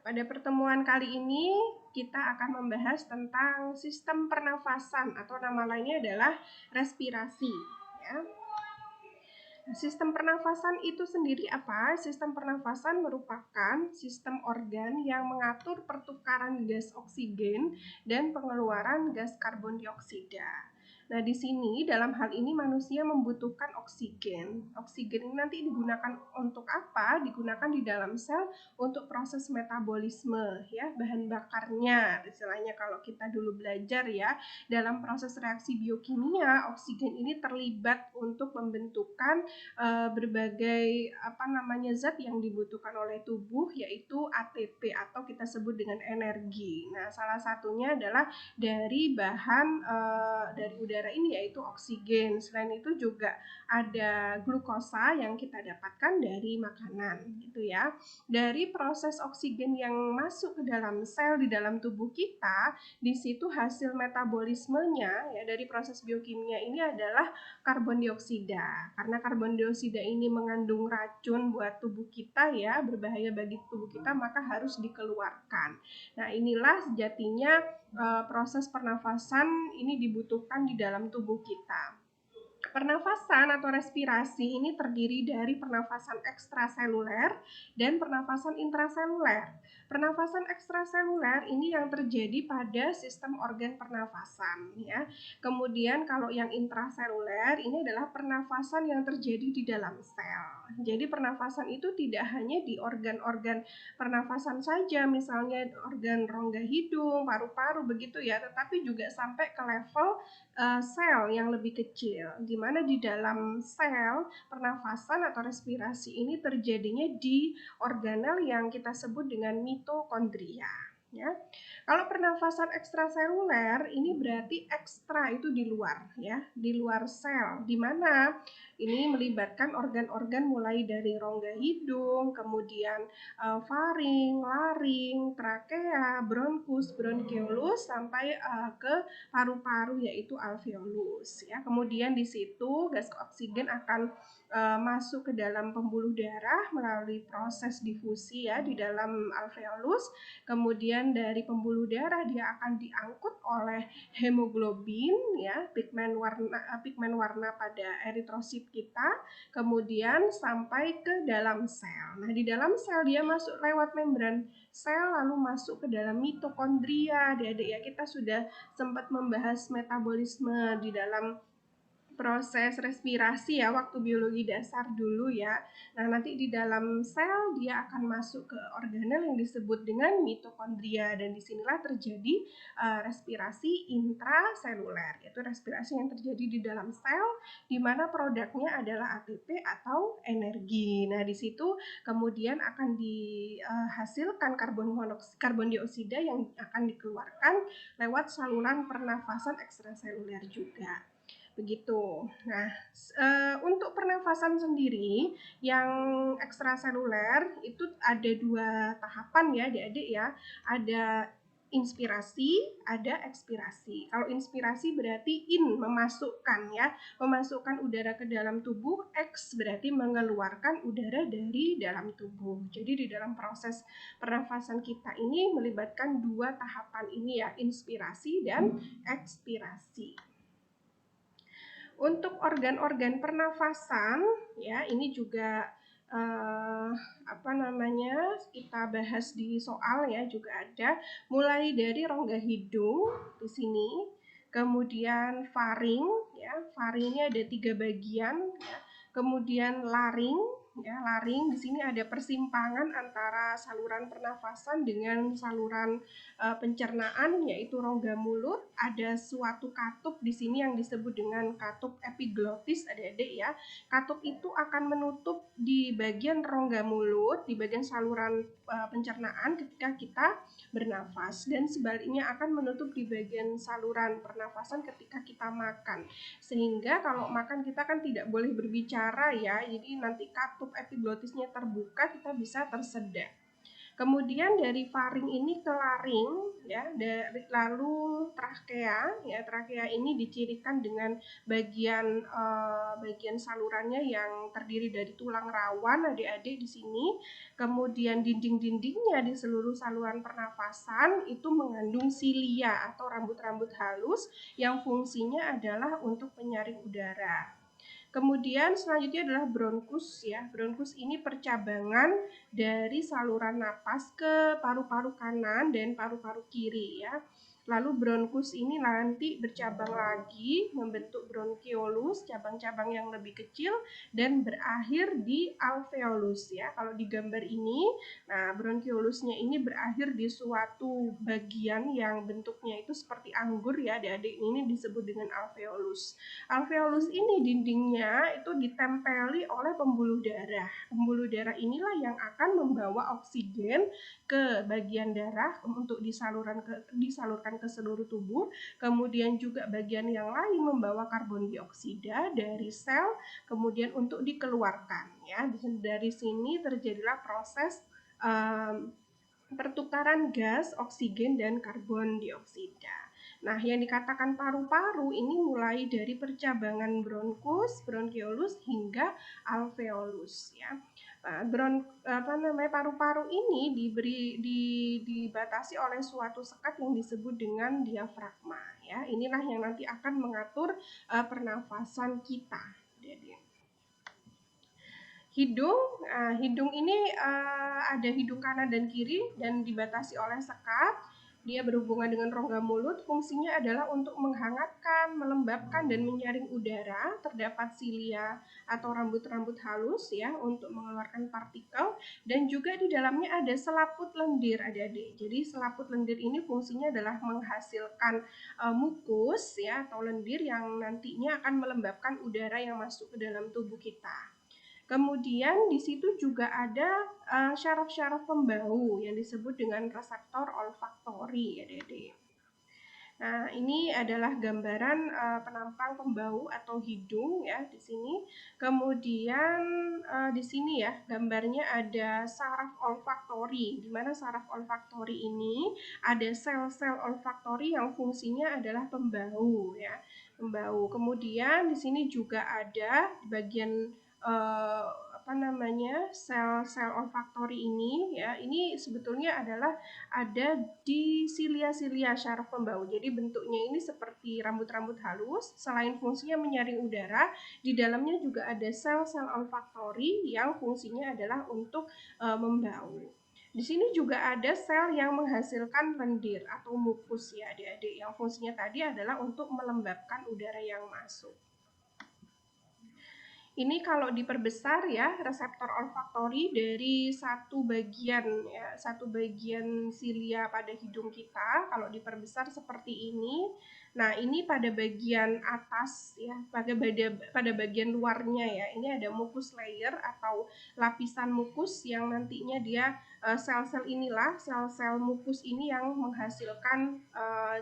pada pertemuan kali ini kita akan membahas tentang sistem pernafasan atau nama lainnya adalah respirasi. Ya. Sistem pernafasan itu sendiri apa? Sistem pernafasan merupakan sistem organ yang mengatur pertukaran gas oksigen dan pengeluaran gas karbon dioksida. Nah, di sini dalam hal ini manusia membutuhkan oksigen. Oksigen ini nanti digunakan untuk apa? Digunakan di dalam sel untuk proses metabolisme, ya, bahan bakarnya. Istilahnya kalau kita dulu belajar ya, dalam proses reaksi biokimia, oksigen ini terlibat untuk membentukkan berbagai zat yang dibutuhkan oleh tubuh, yaitu ATP atau kita sebut dengan energi. Nah, salah satunya adalah dari bahan dari udara ini, yaitu oksigen. Selain itu juga ada glukosa yang kita dapatkan dari makanan, gitu ya. Dari proses oksigen yang masuk ke dalam sel di dalam tubuh kita, di situ hasil metabolismenya ya dari proses biokimia ini adalah karbon dioksida. Karena karbon dioksida ini mengandung racun buat tubuh kita ya, berbahaya bagi tubuh kita, maka harus dikeluarkan. Nah, inilah sejatinya proses pernafasan ini dibutuhkan di dalam tubuh kita. Pernafasan atau respirasi ini terdiri dari pernafasan ekstraseluler dan pernafasan intraseluler. Pernafasan ekstraseluler ini yang terjadi pada sistem organ pernafasan ya. Kemudian kalau yang intraseluler ini adalah pernafasan yang terjadi di dalam sel. Jadi pernafasan itu tidak hanya di organ-organ pernafasan saja, misalnya organ rongga hidung, paru-paru begitu ya, tetapi juga sampai ke level sel yang lebih kecil, di mana di dalam sel pernafasan atau respirasi ini terjadinya di organel yang kita sebut dengan mitokondria. Ya. Kalau pernafasan ekstraseluler ini berarti ekstra itu di luar ya, di luar sel, di mana ini melibatkan organ-organ mulai dari rongga hidung, kemudian faring, laring, trakea, bronkus, bronkiolus sampai ke paru-paru yaitu alveolus ya. Kemudian di situ gas oksigen akan masuk ke dalam pembuluh darah melalui proses difusi ya di dalam alveolus. Kemudian dari pembuluh darah dia akan diangkut oleh hemoglobin ya, pigmen warna pada eritrosit kita, kemudian sampai ke dalam sel. Nah, di dalam sel dia masuk lewat membran sel lalu masuk ke dalam mitokondria. Adik-adik ya, kita sudah sempat membahas metabolisme di dalam proses respirasi ya waktu biologi dasar dulu ya. Nah, nanti di dalam sel dia akan masuk ke organel yang disebut dengan mitokondria dan disinilah terjadi respirasi intraseluler, yaitu respirasi yang terjadi di dalam sel di mana produknya adalah ATP atau energi. Nah, di situ kemudian akan dihasilkan karbon dioksida yang akan dikeluarkan lewat saluran pernafasan ekstraseluler juga. Begitu. Nah, untuk pernafasan sendiri yang ekstraseluler itu ada 2 tahapan ya adik-adik ya. Ada inspirasi, ada ekspirasi. Kalau inspirasi berarti memasukkan ya, memasukkan udara ke dalam tubuh, eks berarti mengeluarkan udara dari dalam tubuh. Jadi di dalam proses pernafasan kita ini melibatkan 2 tahapan ini ya, inspirasi dan ekspirasi. Untuk organ-organ pernafasan ya ini juga kita bahas di soal ya juga ada mulai dari rongga hidung di sini, kemudian faring ya, faring ini ada 3 bagian ya, kemudian laring ya, laring di sini ada persimpangan antara saluran pernafasan dengan saluran pencernaan yaitu rongga mulut. Ada suatu katup di sini yang disebut dengan katup epiglotis adik-adik ya. Katup itu akan menutup di bagian rongga mulut, di bagian saluran pencernaan ketika kita bernafas, dan sebaliknya akan menutup di bagian saluran pernafasan ketika kita makan. Sehingga kalau makan kita kan tidak boleh berbicara ya, jadi nanti katup epiglotisnya terbuka, kita bisa tersedak. Kemudian dari faring ini ke laring, ya, lalu trakea, ya, trakea ini dicirikan dengan bagian salurannya yang terdiri dari tulang rawan, adik-adik di sini. Kemudian dinding-dindingnya di seluruh saluran pernafasan itu mengandung silia atau rambut-rambut halus yang fungsinya adalah untuk penyaring udara. Kemudian selanjutnya adalah bronkus, ya. Bronkus ini percabangan dari saluran napas ke paru-paru kanan dan paru-paru kiri, ya. Lalu bronkus ini nanti bercabang lagi membentuk bronkiolus, cabang-cabang yang lebih kecil dan berakhir di alveolus, ya. Kalau di gambar ini, nah bronkiolusnya ini berakhir di suatu bagian yang bentuknya itu seperti anggur, ya, adik-adik. Ini disebut dengan alveolus. Alveolus ini dindingnya itu ditempeli oleh pembuluh darah. Pembuluh darah inilah yang akan membawa oksigen ke bagian darah untuk disalurkan ke seluruh tubuh. Kemudian juga bagian yang lain membawa karbon dioksida dari sel, kemudian untuk dikeluarkan. Ya, dari sini terjadilah proses pertukaran gas, oksigen, dan karbon dioksida. Nah, yang dikatakan paru-paru ini mulai dari percabangan bronkus, bronkiolus hingga alveolus, ya. Paru-paru ini dibatasi oleh suatu sekat yang disebut dengan diafragma, ya. Inilah yang nanti akan mengatur pernafasan kita. Jadi hidung ini ada hidung kanan dan kiri dan dibatasi oleh sekat. Dia berhubungan dengan rongga mulut, fungsinya adalah untuk menghangatkan, melembabkan, dan menyaring udara. Terdapat silia atau rambut-rambut halus, ya, untuk mengeluarkan partikel, dan juga di dalamnya ada selaput lendir, adik-adik. Jadi selaput lendir ini fungsinya adalah menghasilkan mukus, ya, atau lendir yang nantinya akan melembabkan udara yang masuk ke dalam tubuh kita. Kemudian di situ juga ada syaraf-syaraf pembau yang disebut dengan reseptor olfaktori, ya, Dede. Nah, ini adalah gambaran penampang pembau atau hidung, ya, di sini. Kemudian di sini, ya, gambarnya ada saraf olfaktori. Di mana saraf olfaktori ini ada sel-sel olfaktori yang fungsinya adalah pembau, ya, pembau. Kemudian di sini juga ada bagian sel-sel olfaktori ini, ya, ini sebetulnya adalah ada di silia-silia syaraf pembau. Jadi bentuknya ini seperti rambut-rambut halus. Selain fungsinya menyaring udara, di dalamnya juga ada sel-sel olfaktori yang fungsinya adalah untuk membau. Di sini juga ada sel yang menghasilkan lendir atau mukus, ya, adik-adik, yang fungsinya tadi adalah untuk melembabkan udara yang masuk. Ini kalau diperbesar, ya, reseptor olfaktori dari satu bagian silia pada hidung kita, kalau diperbesar seperti ini. Nah, ini pada bagian atas, ya, pada bagian luarnya, ya. Ini ada mucus layer atau lapisan mukus yang nantinya dia sel-sel inilah, sel-sel mukus ini yang menghasilkan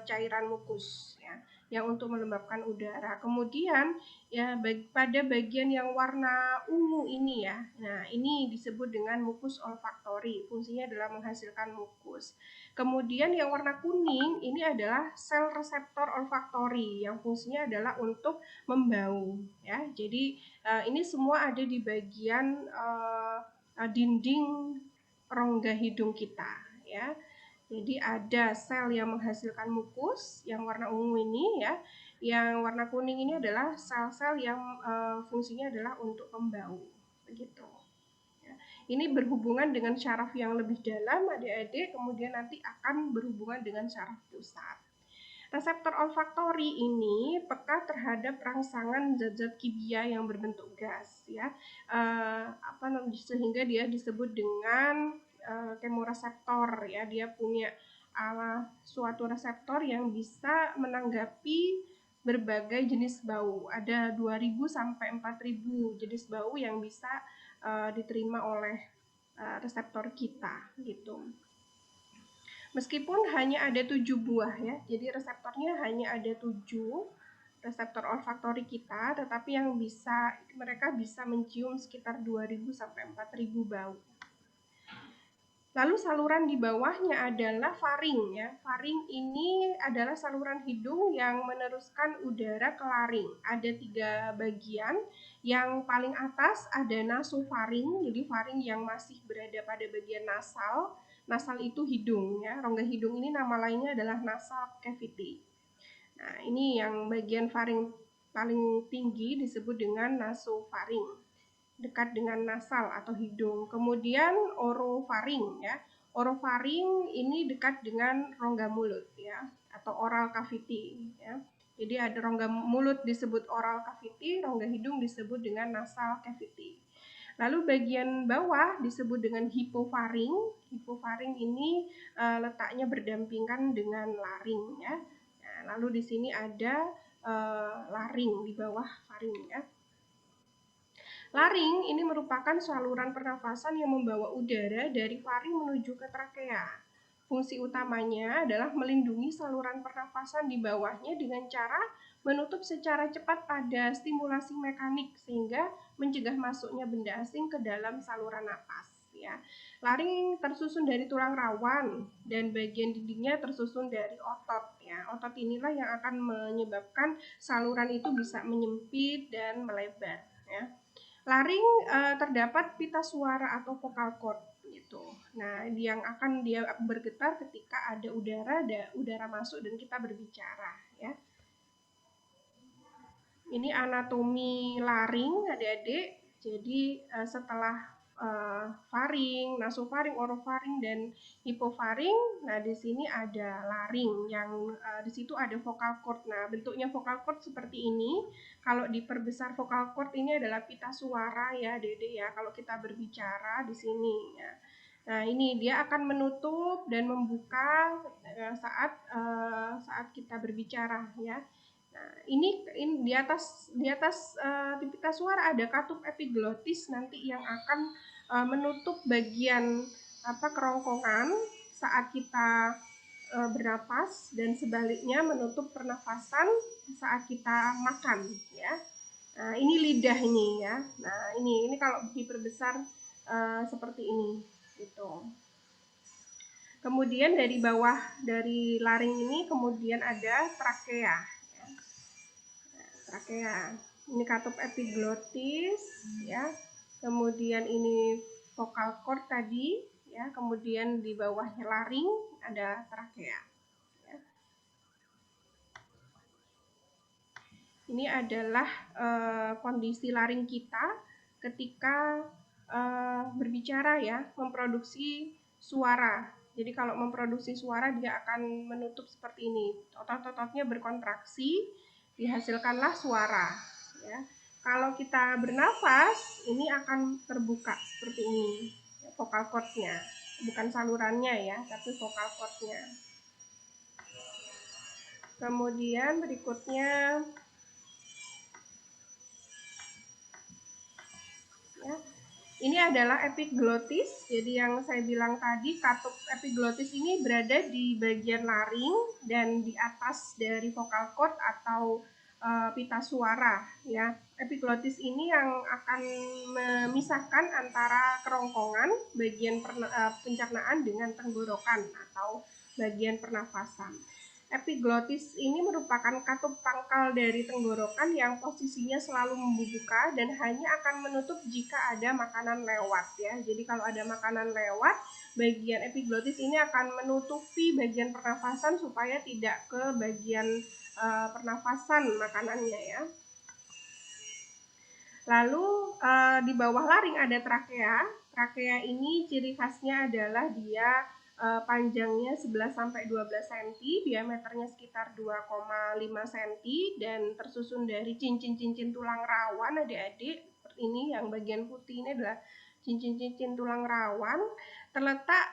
cairan mukus, ya, yang untuk melembabkan udara. Kemudian, ya, pada bagian yang warna ungu ini, ya. Nah, ini disebut dengan mukus olfaktori. Fungsinya adalah menghasilkan mukus. Kemudian yang warna kuning ini adalah sel reseptor olfaktori yang fungsinya adalah untuk membau, ya. Jadi ini semua ada di bagian dinding rongga hidung kita, ya. Jadi ada sel yang menghasilkan mukus yang warna ungu ini, ya. Yang warna kuning ini adalah sel-sel yang fungsinya adalah untuk pembau, begitu. Ya. Ini berhubungan dengan syaraf yang lebih dalam, adik-adik, kemudian nanti akan berhubungan dengan syaraf pusat. Reseptor olfaktori ini peka terhadap rangsangan zat-zat kimia yang berbentuk gas, ya, sehingga dia disebut dengan kemoreseptor, ya. Dia punya suatu reseptor yang bisa menanggapi berbagai jenis bau. Ada 2000 sampai 4000 jenis bau yang bisa diterima oleh reseptor kita, gitu. Meskipun hanya ada 7 buah, ya, jadi reseptornya hanya ada 7 reseptor olfaktori kita, tetapi yang mereka bisa mencium sekitar 2000 sampai 4000 bau. Lalu saluran di bawahnya adalah faring ya. Faring ini adalah saluran hidung yang meneruskan udara ke laring. Ada 3 bagian. Yang paling atas ada nasofaring, jadi faring yang masih berada pada bagian nasal. Nasal itu hidung ya. Rongga hidung ini nama lainnya adalah nasal cavity. Nah, ini yang bagian faring paling tinggi disebut dengan nasofaring, dekat dengan nasal atau hidung. Kemudian orofaring ya. Orofaring ini dekat dengan rongga mulut ya, atau oral cavity ya. Jadi ada rongga mulut disebut oral cavity, rongga hidung disebut dengan nasal cavity. Lalu bagian bawah disebut dengan hipofaring. Hipofaring ini letaknya berdampingan dengan laring ya. Nah, lalu di sini ada laring di bawah faring ya. Laring ini merupakan saluran pernafasan yang membawa udara dari faring menuju ke trakea. Fungsi utamanya adalah melindungi saluran pernafasan di bawahnya dengan cara menutup secara cepat pada stimulasi mekanik sehingga mencegah masuknya benda asing ke dalam saluran napas. Ya. Laring tersusun dari tulang rawan dan bagian dindingnya tersusun dari otot. Ya. Otot inilah yang akan menyebabkan saluran itu bisa menyempit dan melebar. Ya. Laring terdapat pita suara atau vocal cord gitu. Nah, yang akan dia bergetar ketika ada udara masuk dan kita berbicara ya. Ini anatomi laring adik-adik. Jadi setelah faring, nasofaring, orofaring, dan hipofaring. Nah, di sini ada laring yang di situ ada vocal cord. Nah, bentuknya vocal cord seperti ini. Kalau diperbesar vocal cord ini adalah pita suara ya, Dede ya. Kalau kita berbicara di sini ya. Nah, ini dia akan menutup dan membuka saat kita berbicara ya. Nah, ini di atas pita suara ada katup epiglotis nanti yang akan menutup bagian kerongkongan saat kita bernapas dan sebaliknya menutup pernafasan saat kita makan ya. Nah, ini lidah ini ya. Nah, ini kalau diperbesar seperti ini gitu. Kemudian dari bawah dari laring ini kemudian ada trakea. Ya. Trakea. Ini katup epiglotis ya. Kemudian ini vocal cord tadi ya, kemudian di bawahnya laring ada trakea. Ya. Ini adalah kondisi laring kita ketika berbicara ya, memproduksi suara. Jadi kalau memproduksi suara dia akan menutup seperti ini. Otot-ototnya berkontraksi, dihasilkanlah suara ya. Kalau kita bernafas, ini akan terbuka seperti ini, ya, vocal cord-nya. Bukan salurannya ya, tapi vocal cord-nya. Kemudian berikutnya ya, ini adalah epiglotis. Jadi yang saya bilang tadi, katup epiglotis ini berada di bagian laring dan di atas dari vocal cord atau pita suara ya. Epiglotis ini yang akan memisahkan antara kerongkongan bagian pencernaan dengan tenggorokan atau bagian pernafasan. Epiglotis ini merupakan katup pangkal dari tenggorokan yang posisinya selalu membuka dan hanya akan menutup jika ada makanan lewat ya. Jadi kalau ada makanan lewat, bagian epiglotis ini akan menutupi bagian pernafasan supaya tidak ke bagian pernafasan makanannya ya. Lalu di bawah laring ada trakea. Trakea ini ciri khasnya adalah dia panjangnya 11-12 cm, diameternya sekitar 2,5 cm dan tersusun dari cincin-cincin tulang rawan adik-adik. Ini yang bagian putih ini adalah cincin-cincin tulang rawan terletak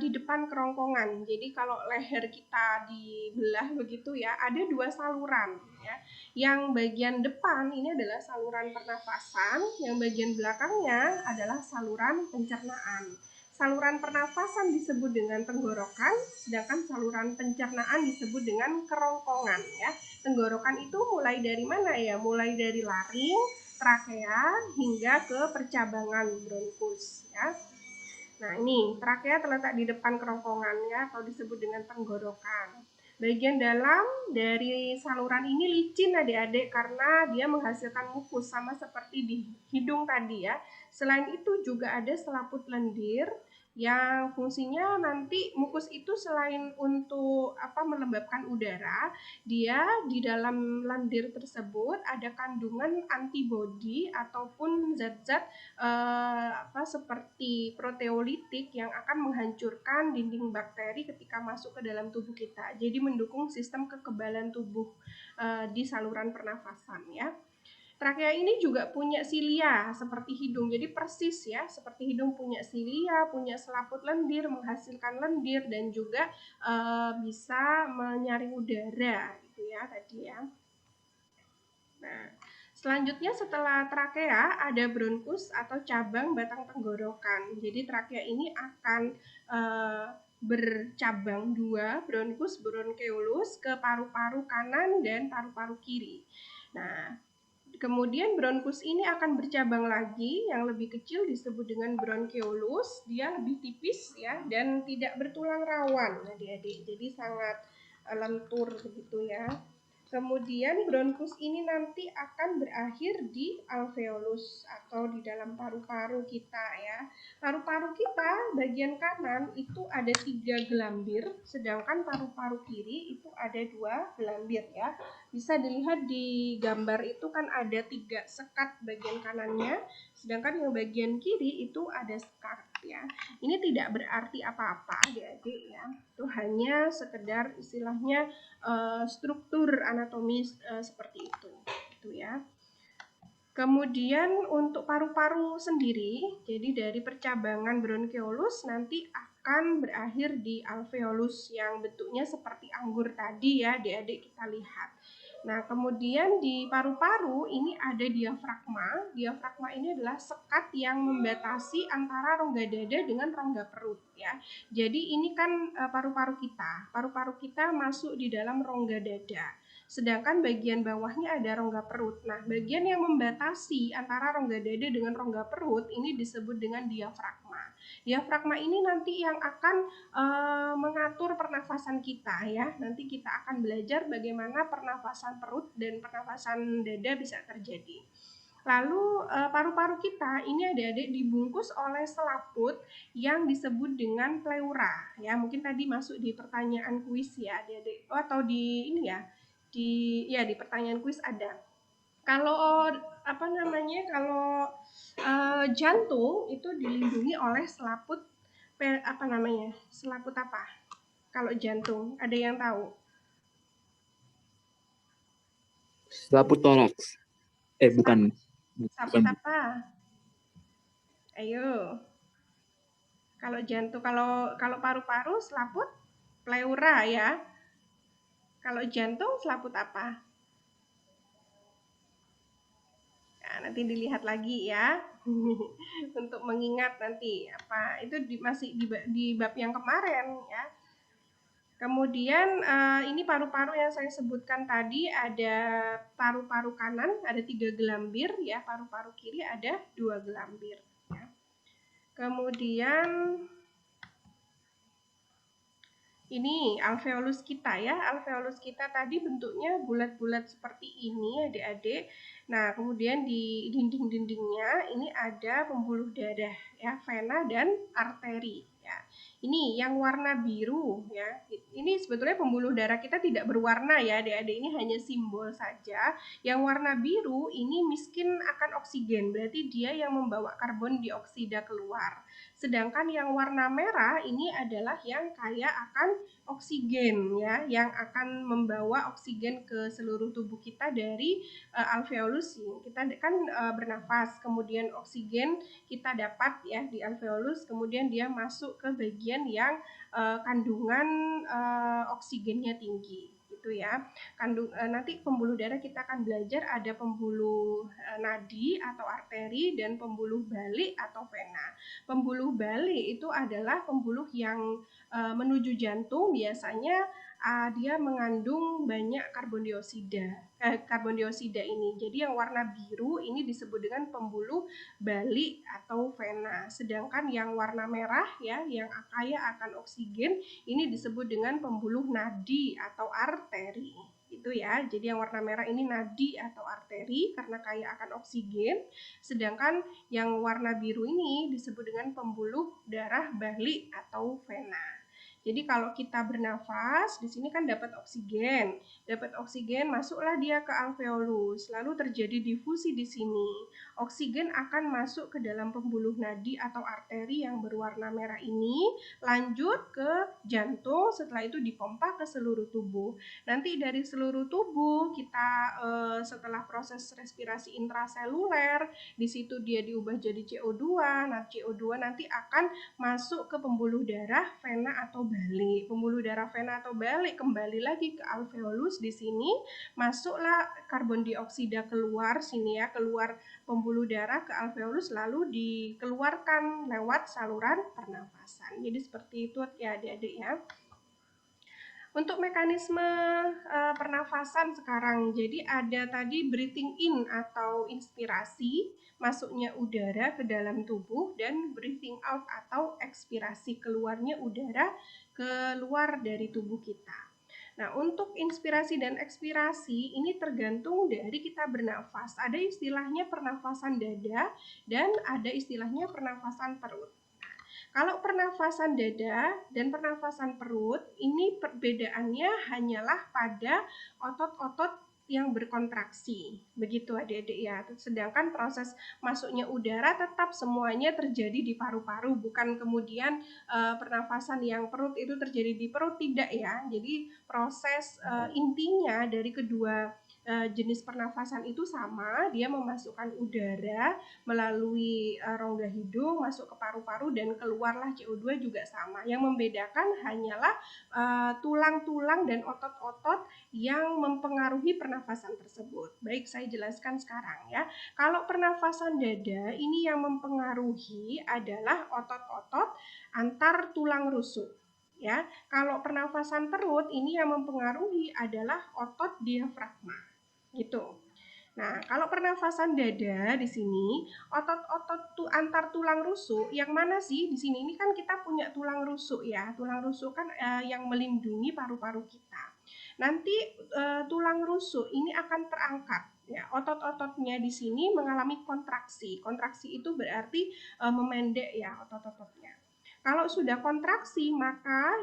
di depan kerongkongan. Jadi kalau leher kita dibelah begitu ya, ada 2 saluran ya. Yang bagian depan ini adalah saluran pernafasan, yang bagian belakangnya adalah saluran pencernaan. Saluran pernafasan disebut dengan tenggorokan, sedangkan saluran pencernaan disebut dengan kerongkongan ya. Tenggorokan itu mulai dari mana ya? Mulai dari laring, trakea hingga ke percabangan bronkus ya. Nah, ini trakea terletak di depan kerongkongannya atau disebut dengan tenggorokan. Bagian dalam dari saluran ini licin adik-adik karena dia menghasilkan mukus sama seperti di hidung tadi ya. Selain itu juga ada selaput lendir yang fungsinya nanti mukus itu selain untuk melembabkan udara, dia di dalam lendir tersebut ada kandungan antibodi ataupun zat-zat seperti proteolitik yang akan menghancurkan dinding bakteri ketika masuk ke dalam tubuh kita. Jadi mendukung sistem kekebalan tubuh di saluran pernafasan ya. Trakea ini juga punya silia seperti hidung, jadi persis ya seperti hidung punya silia, punya selaput lendir, menghasilkan lendir dan juga bisa menyaring udara gitu ya tadi ya. Nah, selanjutnya setelah trakea ada bronkus atau cabang batang tenggorokan. Jadi trakea ini akan bercabang dua, bronkus bronkeolus ke paru-paru kanan dan paru-paru kiri. Nah, kemudian bronkus ini akan bercabang lagi yang lebih kecil disebut dengan bronkeolus. Dia lebih tipis ya dan tidak bertulang rawan adik-adik. Jadi sangat lentur begitu ya. Kemudian bronkus ini nanti akan berakhir di alveolus atau di dalam paru-paru kita ya. Paru-paru kita bagian kanan itu ada 3 gelambir, sedangkan paru-paru kiri itu ada 2 gelambir ya. Bisa dilihat di gambar itu kan ada 3 sekat bagian kanannya, sedangkan yang bagian kiri itu ada sekat ya. Ini tidak berarti apa-apa adik-adik ya. Itu hanya sekedar istilahnya struktur anatomis seperti itu gitu ya. Kemudian untuk paru-paru sendiri, jadi dari percabangan bronkeolus nanti akan berakhir di alveolus yang bentuknya seperti anggur tadi ya, adik-adik kita lihat. Nah, kemudian di paru-paru ini ada diafragma. Diafragma ini adalah sekat yang membatasi antara rongga dada dengan rongga perut ya. Jadi ini kan paru-paru kita. Paru-paru kita masuk di dalam rongga dada. Sedangkan bagian bawahnya ada rongga perut. Nah, bagian yang membatasi antara rongga dada dengan rongga perut ini disebut dengan diafragma. Diafragma ini nanti yang akan mengatur pernafasan kita ya. Nanti kita akan belajar bagaimana pernafasan perut dan pernafasan dada bisa terjadi. Lalu paru-paru kita ini adik-adik dibungkus oleh selaput yang disebut dengan pleura ya. Mungkin tadi masuk di pertanyaan kuis ya adik-adik. Atau di ini ya. Di pertanyaan kuis ada. Kalau kalau jantung itu dilindungi oleh selaput selaput apa? Kalau jantung, ada yang tahu? Selaput toraks. Bukan. Selaput apa? Ayo. Kalau jantung, kalau paru-paru selaput pleura ya. Kalau jantung selaput apa? Nah, nanti dilihat lagi ya. Untuk mengingat nanti apa itu masih di bab yang kemarin ya. Kemudian ini paru-paru yang saya sebutkan tadi, ada paru-paru kanan ada 3 gelambir ya, paru-paru kiri ada 2 gelambir ya. Kemudian ini alveolus kita ya. Alveolus kita tadi bentuknya bulat-bulat seperti ini adik-adik. Nah, kemudian di dinding-dindingnya ini ada pembuluh darah ya, vena dan arteri ya. Ini yang warna biru ya. Ini sebetulnya pembuluh darah kita tidak berwarna ya adik-adik, ini hanya simbol saja. Yang warna biru ini miskin akan oksigen, berarti dia yang membawa karbon dioksida keluar. Sedangkan yang warna merah ini adalah yang kaya akan oksigen ya, yang akan membawa oksigen ke seluruh tubuh kita dari alveolus. Kita kan bernafas, kemudian oksigen kita dapat ya di alveolus, kemudian dia masuk ke bagian yang kandungan oksigennya tinggi gitu ya. Nanti pembuluh darah kita akan belajar ada pembuluh nadi atau arteri dan pembuluh balik atau vena. Pembuluh balik itu adalah pembuluh yang menuju jantung, biasanya dia mengandung banyak karbon dioksida ini. Jadi yang warna biru ini disebut dengan pembuluh balik atau vena. Sedangkan yang warna merah ya, yang kaya akan oksigen, ini disebut dengan pembuluh nadi atau arteri. Itu ya. Jadi yang warna merah ini nadi atau arteri karena kaya akan oksigen. Sedangkan yang warna biru ini disebut dengan pembuluh darah balik atau vena. Jadi kalau kita bernafas, di sini kan dapat oksigen. Dapat oksigen, masuklah dia ke alveolus. Lalu terjadi difusi di sini. Oksigen akan masuk ke dalam pembuluh nadi atau arteri yang berwarna merah ini, lanjut ke jantung, setelah itu dipompa ke seluruh tubuh. Nanti dari seluruh tubuh kita setelah proses respirasi intraseluler, di situ dia diubah jadi CO2. Nah, CO2 nanti akan masuk ke pembuluh darah, vena atau balik. Pembuluh darah, vena atau balik kembali lagi ke alveolus. Di sini masuklah karbon dioksida keluar sini ya, keluar pembuluh darah ke alveolus lalu dikeluarkan lewat saluran pernafasan. Jadi seperti itu ya adik-adik ya. Untuk mekanisme pernafasan sekarang, jadi ada tadi breathing in atau inspirasi, masuknya udara ke dalam tubuh, dan breathing out atau ekspirasi, keluarnya udara keluar dari tubuh kita. Nah, untuk inspirasi dan ekspirasi ini tergantung dari kita bernafas. Ada istilahnya pernafasan dada dan ada istilahnya pernafasan perut. Kalau pernafasan dada dan pernafasan perut, ini perbedaannya hanyalah pada otot-otot yang berkontraksi. Begitu adik-adik ya. Sedangkan proses masuknya udara tetap semuanya terjadi di paru-paru, bukan kemudian pernafasan yang perut itu terjadi di perut, tidak ya. Jadi proses intinya dari kedua jenis pernafasan itu sama, dia memasukkan udara melalui rongga hidung masuk ke paru-paru dan keluarlah CO2 juga sama. Yang membedakan hanyalah tulang-tulang dan otot-otot yang mempengaruhi pernafasan tersebut. Baik, saya jelaskan sekarang ya. Kalau pernafasan dada ini yang mempengaruhi adalah otot-otot antar tulang rusuk. Ya, kalau pernafasan perut ini yang mempengaruhi adalah otot diafragma. Gitu. Nah, kalau pernafasan dada di sini, otot-otot antar tulang rusuk yang mana sih? Di sini ini kan kita punya tulang rusuk ya. Tulang rusuk kan yang melindungi paru-paru kita. Nanti tulang rusuk ini akan terangkat. Ya, otot-ototnya di sini mengalami kontraksi. Kontraksi itu berarti memendek ya otot-ototnya. Kalau sudah kontraksi, maka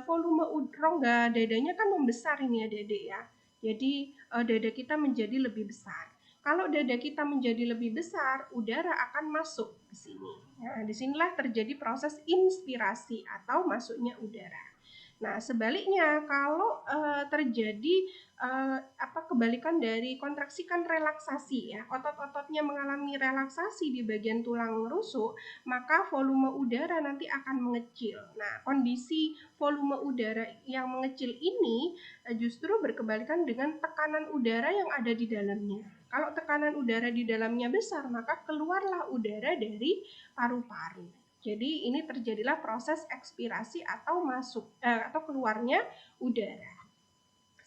volume rongga dadanya kan membesar ini ya Dede ya. Jadi dada kita menjadi lebih besar. Kalau dada kita menjadi lebih besar, udara akan masuk ke sini. Nah, disinilah terjadi proses inspirasi atau masuknya udara. Nah, sebaliknya kalau terjadi kebalikan dari kontraksi kan relaksasi ya, otot-ototnya mengalami relaksasi di bagian tulang rusuk, maka volume udara nanti akan mengecil. Nah, kondisi volume udara yang mengecil ini justru berkebalikan dengan tekanan udara yang ada di dalamnya. Kalau tekanan udara di dalamnya besar, maka keluarlah udara dari paru-paru. Jadi ini terjadilah proses ekspirasi atau atau keluarnya udara.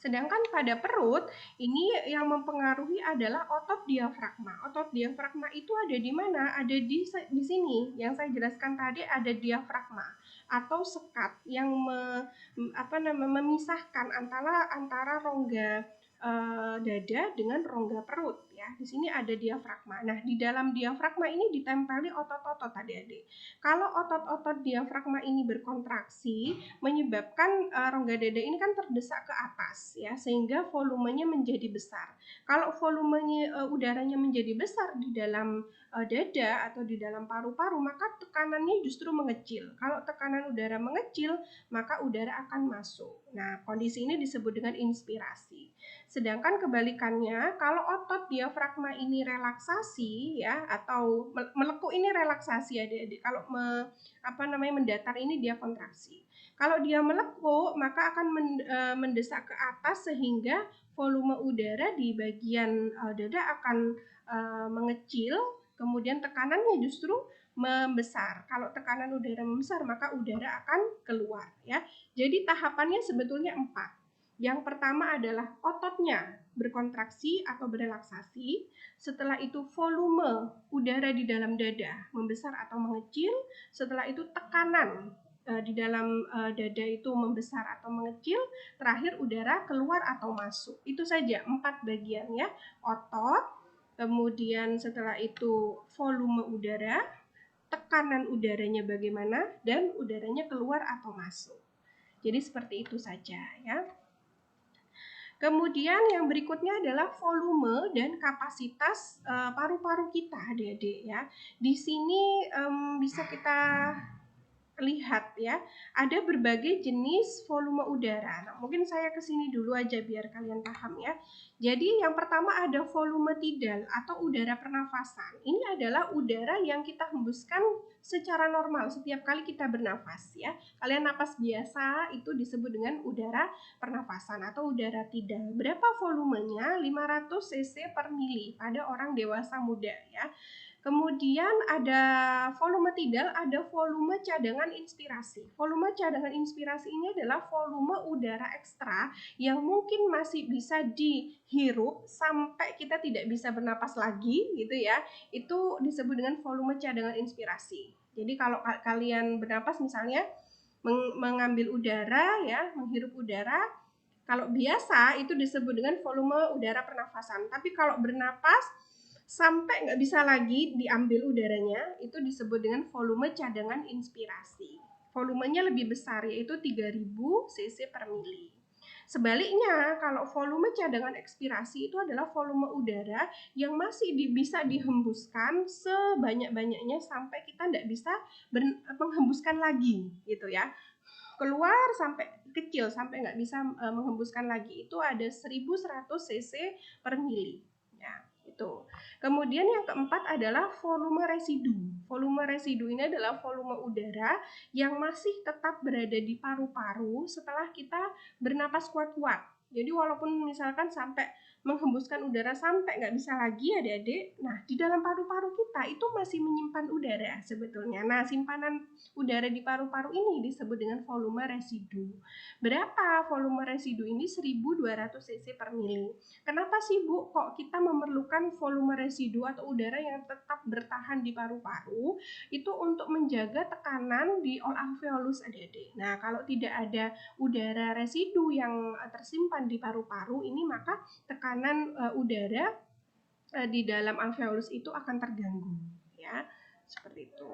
Sedangkan pada perut, ini yang mempengaruhi adalah otot diafragma. Otot diafragma itu ada di mana? Ada di sini. Yang saya jelaskan tadi ada diafragma atau sekat yang memisahkan antara rongga dada dengan rongga perut ya. Di sini ada diafragma. Nah, di dalam diafragma ini ditempeli otot-otot adik-adik. Kalau otot-otot diafragma ini berkontraksi, menyebabkan rongga dada ini kan terdesak ke atas ya, sehingga volumenya menjadi besar. Kalau volumenya udaranya menjadi besar di dalam dada atau di dalam paru-paru, maka tekanannya justru mengecil. Kalau tekanan udara mengecil, maka udara akan masuk. Nah, kondisi ini disebut dengan inspirasi. Sedangkan kebalikannya, kalau otot diafragma ini relaksasi ya, atau melekuk ini relaksasi adik-adik. Kalau mendatar ini dia kontraksi. Kalau dia melekuk, maka akan mendesak ke atas sehingga volume udara di bagian dada akan mengecil, kemudian tekanannya justru membesar. Kalau tekanan udara membesar, maka udara akan keluar ya. Jadi tahapannya sebetulnya 4. Yang pertama adalah ototnya berkontraksi atau berelaksasi. Setelah itu volume udara di dalam dada membesar atau mengecil. Setelah itu tekanan di dalam dada itu membesar atau mengecil. Terakhir udara keluar atau masuk. Itu saja 4 bagian ya. Otot, kemudian setelah itu volume udara, tekanan udaranya bagaimana, dan udaranya keluar atau masuk. Jadi seperti itu saja ya. Kemudian yang berikutnya adalah volume dan kapasitas paru-paru kita, adik-adik ya. Di sini bisa kita lihat ya, ada berbagai jenis volume udara. Nah, mungkin saya kesini dulu aja biar kalian paham ya. Jadi yang pertama ada volume tidal atau udara pernafasan. Ini adalah udara yang kita hembuskan secara normal setiap kali kita bernafas ya. Kalian napas biasa itu disebut dengan udara pernafasan atau udara tidal. Berapa volumenya? 500 cc per mili pada orang dewasa muda ya. Kemudian ada volume tidal, ada volume cadangan inspirasi. Volume cadangan inspirasi ini adalah volume udara ekstra yang mungkin masih bisa dihirup sampai kita tidak bisa bernapas lagi gitu ya. Itu disebut dengan volume cadangan inspirasi. Jadi kalau kalian bernapas misalnya mengambil udara ya, menghirup udara, kalau biasa itu disebut dengan volume udara pernafasan. Tapi kalau bernapas sampai nggak bisa lagi diambil udaranya, itu disebut dengan volume cadangan inspirasi. Volumenya lebih besar, yaitu 3000 cc per mili. Sebaliknya, kalau volume cadangan ekspirasi itu adalah volume udara yang masih bisa dihembuskan sebanyak-banyaknya sampai kita nggak bisa menghembuskan lagi, gitu ya. Keluar sampai kecil, sampai nggak bisa menghembuskan lagi, itu ada 1100 cc per mili. Ya. Itu. Kemudian yang keempat adalah volume residu. Volume residu ini adalah volume udara yang masih tetap berada di paru-paru setelah kita bernapas kuat-kuat. Jadi walaupun misalkan sampai menghembuskan udara sampai nggak bisa lagi adik-adik, nah di dalam paru-paru kita itu masih menyimpan udara sebetulnya. Nah simpanan udara di paru-paru ini disebut dengan volume residu. Berapa volume residu ini? 1200 cc per mili. Kenapa sih Bu kok kita memerlukan volume residu atau udara yang tetap bertahan di paru-paru? Itu untuk menjaga tekanan di alveolus adik-adik. Nah kalau tidak ada udara residu yang tersimpan di paru-paru ini, maka tekanan udara di dalam alveolus itu akan terganggu ya, seperti itu.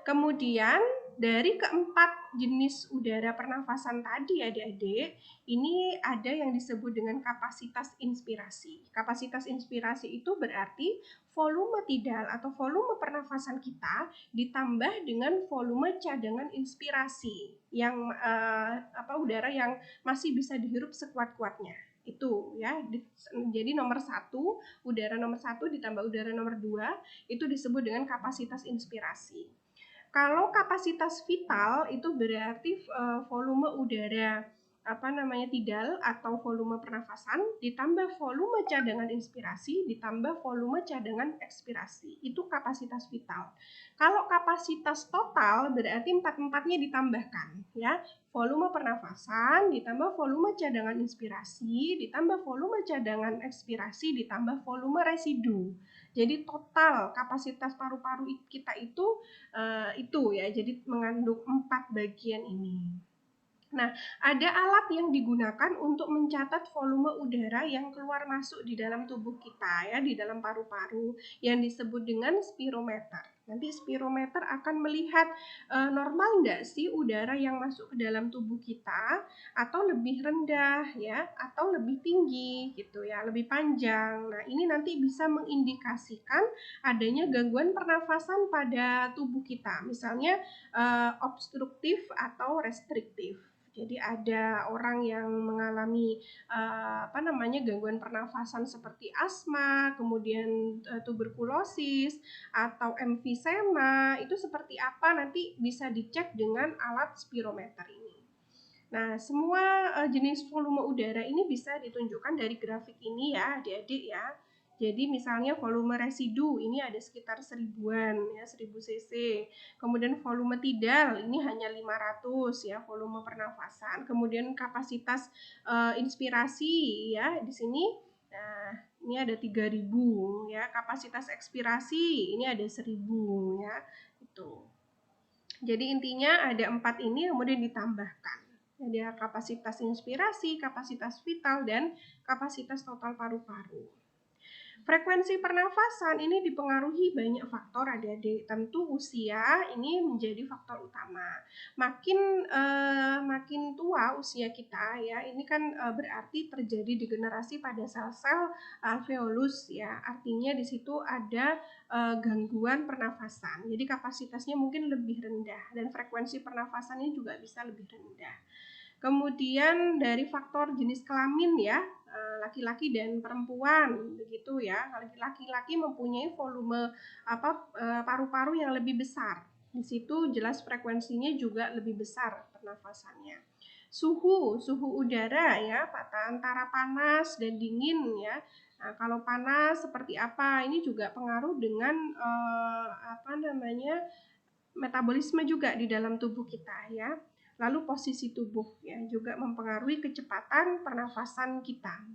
Kemudian dari keempat jenis udara pernafasan tadi adik-adik, ini ada yang disebut dengan kapasitas inspirasi. Kapasitas inspirasi itu berarti volume tidal atau volume pernafasan kita ditambah dengan volume cadangan inspirasi yang udara yang masih bisa dihirup sekuat-kuatnya. Itu ya, jadi nomor 1, udara nomor 1 ditambah udara nomor 2 itu disebut dengan kapasitas inspirasi. Kalau kapasitas vital itu berarti volume udara tidal atau volume pernafasan ditambah volume cadangan inspirasi ditambah volume cadangan ekspirasi. Itu kapasitas vital. Kalau kapasitas total berarti 4-4-nya ditambahkan ya. Volume pernafasan ditambah volume cadangan inspirasi ditambah volume cadangan ekspirasi ditambah volume residu. Jadi total kapasitas paru-paru kita itu ya, jadi mengandung 4 bagian ini. Nah, ada alat yang digunakan untuk mencatat volume udara yang keluar masuk di dalam tubuh kita ya, di dalam paru-paru yang disebut dengan spirometer. Nanti spirometer akan melihat normal nggak sih udara yang masuk ke dalam tubuh kita, atau lebih rendah ya, atau lebih tinggi gitu ya, lebih panjang. Nah, ini nanti bisa mengindikasikan adanya gangguan pernafasan pada tubuh kita, misalnya obstruktif atau restriktif. Jadi ada orang yang mengalami gangguan pernafasan seperti asma, kemudian tuberkulosis atau emfisema, itu seperti apa nanti bisa dicek dengan alat spirometer ini. Nah, semua jenis volume udara ini bisa ditunjukkan dari grafik ini ya, adik-adik ya. Jadi misalnya volume residu ini ada sekitar 1000-an ya, 1000 cc. Kemudian volume tidal ini hanya 500 ya, volume pernafasan. Kemudian kapasitas inspirasi ya di sini. Nah, ini ada 3000 ya. Kapasitas ekspirasi ini ada 1000 ya. Itu. Jadi intinya ada 4 ini kemudian ditambahkan. Ada kapasitas inspirasi, kapasitas vital, dan kapasitas total paru-paru. Frekuensi pernafasan ini dipengaruhi banyak faktor, adik-adik. Tentu usia ini menjadi faktor utama. Makin tua usia kita ya, ini kan berarti terjadi degenerasi pada sel-sel alveolus ya. Artinya di situ ada gangguan pernafasan. Jadi kapasitasnya mungkin lebih rendah dan frekuensi pernafasannya juga bisa lebih rendah. Kemudian dari faktor jenis kelamin ya, laki-laki dan perempuan begitu ya. Laki-laki mempunyai volume paru-paru yang lebih besar. Di situ jelas frekuensinya juga lebih besar pernafasannya. Suhu udara ya, antara panas dan dingin ya. Nah, kalau panas seperti apa? Ini juga pengaruh dengan metabolisme juga di dalam tubuh kita ya. Lalu posisi tubuh ya juga mempengaruhi kecepatan pernafasan kita.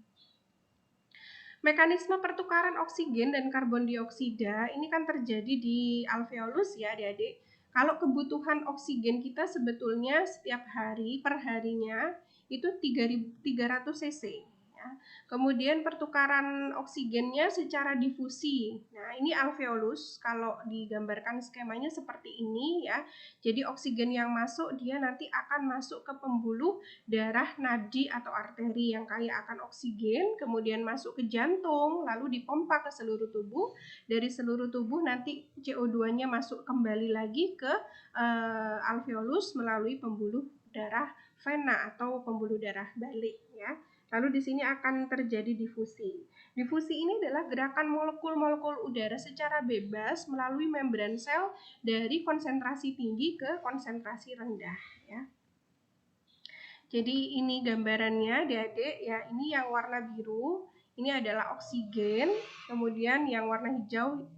Mekanisme pertukaran oksigen dan karbon dioksida ini kan terjadi di alveolus ya adik-adik. Kalau kebutuhan oksigen kita sebetulnya setiap hari per harinya itu 300 cc. Kemudian pertukaran oksigennya secara difusi. Nah, ini alveolus kalau digambarkan skemanya seperti ini ya. Jadi oksigen yang masuk dia nanti akan masuk ke pembuluh darah nadi atau arteri yang kaya akan oksigen, kemudian masuk ke jantung, lalu dipompa ke seluruh tubuh. Dari seluruh tubuh nanti CO2-nya masuk kembali lagi ke alveolus melalui pembuluh darah vena atau pembuluh darah balik ya. Lalu di sini akan terjadi difusi. Difusi ini adalah gerakan molekul-molekul udara secara bebas melalui membran sel dari konsentrasi tinggi ke konsentrasi rendah ya. Jadi ini gambarannya adik-adik ya, ini yang warna biru ini adalah oksigen, kemudian yang warna hijau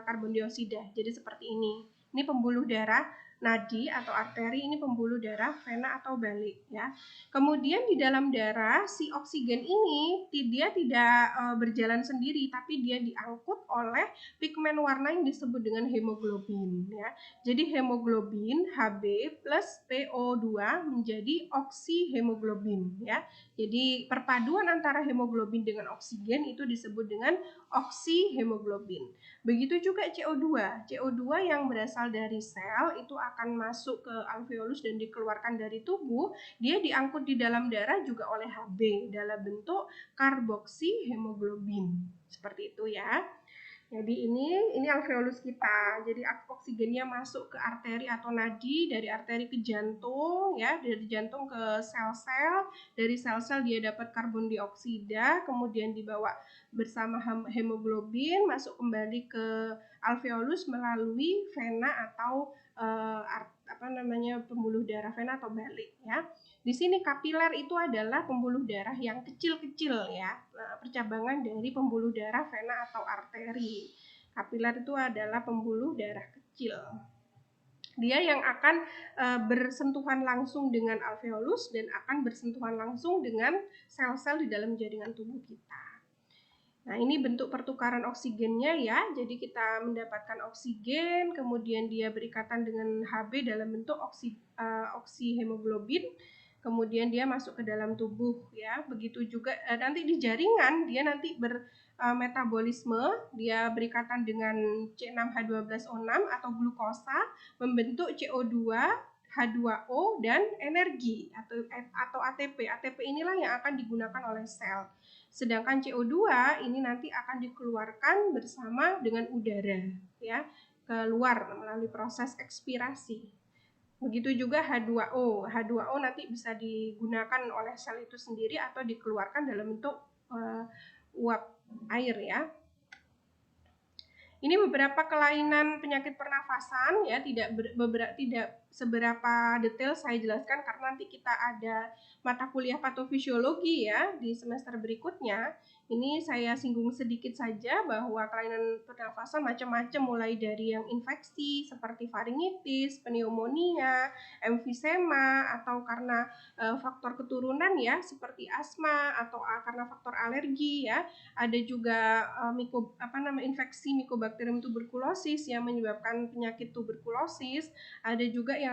karbon dioksida. Jadi seperti ini. Ini pembuluh darah nadi atau arteri, ini pembuluh darah vena atau balik ya. Kemudian di dalam darah si oksigen ini dia tidak berjalan sendiri, tapi dia diangkut oleh pigmen warna yang disebut dengan hemoglobin ya. Jadi hemoglobin Hb plus PO2 menjadi oksihemoglobin ya. Jadi perpaduan antara hemoglobin dengan oksigen itu disebut dengan oksihemoglobin. Begitu juga CO2. CO2 yang berasal dari sel itu akan masuk ke alveolus dan dikeluarkan dari tubuh. Dia diangkut di dalam darah juga oleh Hb dalam bentuk karboksihemoglobin. Seperti itu ya. Jadi ini alveolus kita. Jadi oksigennya masuk ke arteri atau nadi, dari arteri ke jantung ya, dari jantung ke sel-sel, dari sel-sel dia dapat karbon dioksida, kemudian dibawa bersama hemoglobin masuk kembali ke alveolus melalui vena atau pembuluh darah vena atau balik ya. Di sini kapiler itu adalah pembuluh darah yang kecil-kecil ya, percabangan dari pembuluh darah vena atau arteri. Kapiler itu adalah pembuluh darah kecil. Dia yang akan bersentuhan langsung dengan alveolus dan akan bersentuhan langsung dengan sel-sel di dalam jaringan tubuh kita. Nah, ini bentuk pertukaran oksigennya ya. Jadi kita mendapatkan oksigen, kemudian dia berikatan dengan Hb dalam bentuk oksihemoglobin. Kemudian dia masuk ke dalam tubuh ya. Begitu juga nanti di jaringan dia nanti bermetabolisme, dia berikatan dengan C6H12O6 atau glukosa membentuk CO2, H2O dan energi atau ATP. ATP inilah yang akan digunakan oleh sel. Sedangkan CO2 ini nanti akan dikeluarkan bersama dengan udara ya, keluar melalui proses ekspirasi. Begitu juga H2O. H2O nanti bisa digunakan oleh sel itu sendiri atau dikeluarkan dalam bentuk uap air ya. Ini beberapa kelainan penyakit pernafasan ya, tidak seberapa detail saya jelaskan karena nanti kita ada mata kuliah patofisiologi ya di semester berikutnya. Ini saya singgung sedikit saja bahwa kelainan pernafasan macam-macam, mulai dari yang infeksi seperti faringitis, pneumonia, emfisema, atau karena faktor keturunan ya seperti asma atau karena faktor alergi ya. Ada juga infeksi Mycobacterium tuberculosis yang menyebabkan penyakit tuberkulosis. Ada juga yang